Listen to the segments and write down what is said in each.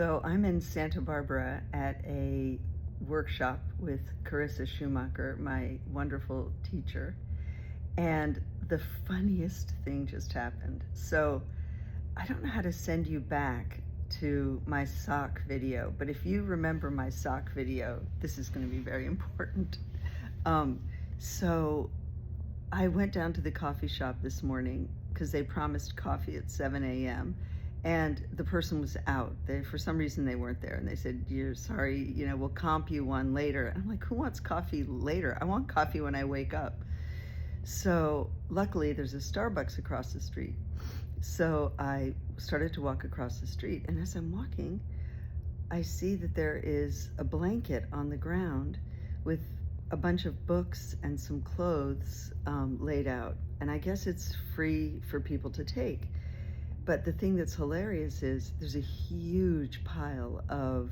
So I'm in Santa Barbara at a workshop with Carissa Schumacher, my wonderful teacher, and the funniest thing just happened. So I don't know how to send you back to my sock video, but if you remember my sock video, this is going to be very important. Um, so I went down to the coffee shop this morning because they promised coffee at 7 a.m. and the person was out. For some reason, they weren't there, and they said, "You're sorry, we'll comp you one later." And I'm like, "Who wants coffee later? I want coffee when I wake up." So luckily, there's a Starbucks across the street. So I started to walk across the street, and as I'm walking, I see that there is a blanket on the ground with a bunch of books and some clothes laid out. And I guess it's free for people to take. But the thing that's hilarious is there's a huge pile of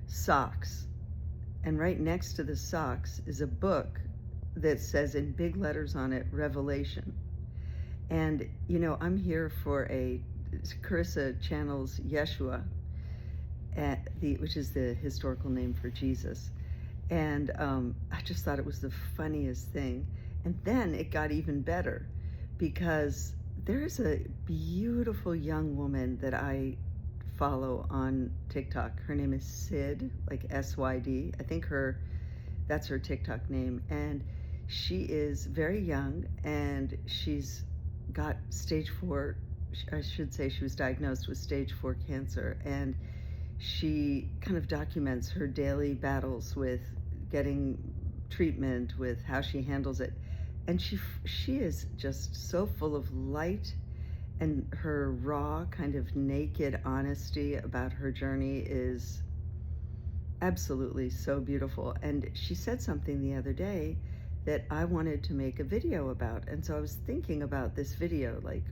socks. And right next to the socks is a book that says in big letters on it, Revelation. And, I'm here for Carissa channels Yeshua, which is the historical name for Jesus. And I just thought it was the funniest thing. And then it got even better because there's a beautiful young woman that I follow on TikTok. Her name is Syd, like SYD. I think that's her TikTok name. And she is very young, and she's got stage 4, I should say she was diagnosed with stage 4 cancer. And she kind of documents her daily battles with getting treatment, with how she handles it. And she is just so full of light, and her raw, kind of naked honesty about her journey is absolutely so beautiful. And she said something the other day that I wanted to make a video about. And so I was thinking about this video, like,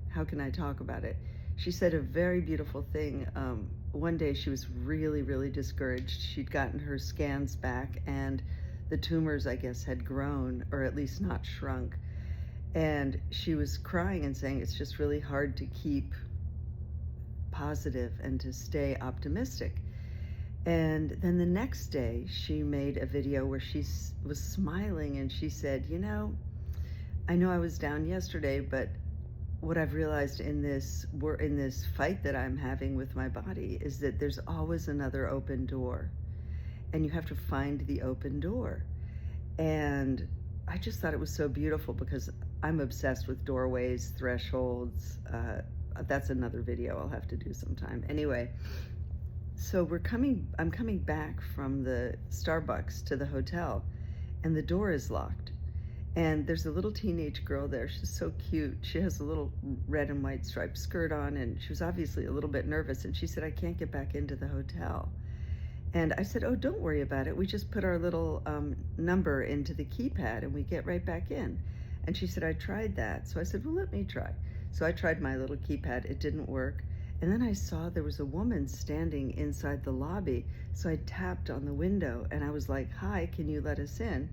how can I talk about it? She said a very beautiful thing. One day she was really, really discouraged. She'd gotten her scans back, and the tumors, I guess, had grown, or at least not shrunk. And she was crying and saying it's just really hard to keep positive and to stay optimistic. And then the next day she made a video where she was smiling, and she said, I know I was down yesterday, but what I've realized in this fight that I'm having with my body is that there's always another open door, and you have to find the open door. And I just thought it was so beautiful because I'm obsessed with doorways, thresholds. That's another video I'll have to do sometime. Anyway, so I'm coming back from the Starbucks to the hotel, and the door is locked. And there's a little teenage girl there. She's so cute. She has a little red and white striped skirt on, and she was obviously a little bit nervous. And she said, "I can't get back into the hotel." And I said, "Oh, don't worry about it. We just put our little number into the keypad and we get right back in." And she said, "I tried that." So I said, "Well, let me try." So I tried my little keypad. It didn't work. And then I saw there was a woman standing inside the lobby. So I tapped on the window and I was like, "Hi, can you let us in?"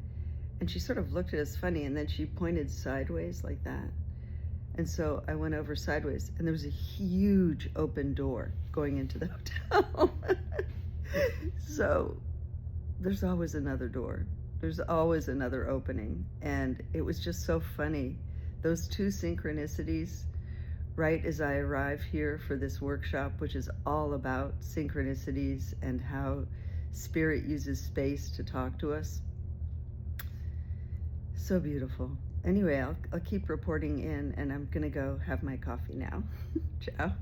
And she sort of looked at us funny, and then she pointed sideways like that. And so I went over sideways, and there was a huge open door going into the hotel. So there's always another door. There's always another opening. And it was just so funny. Those two synchronicities, right as I arrive here for this workshop, which is all about synchronicities and how spirit uses space to talk to us. So beautiful. Anyway, I'll keep reporting in, and I'm gonna go have my coffee now. Ciao.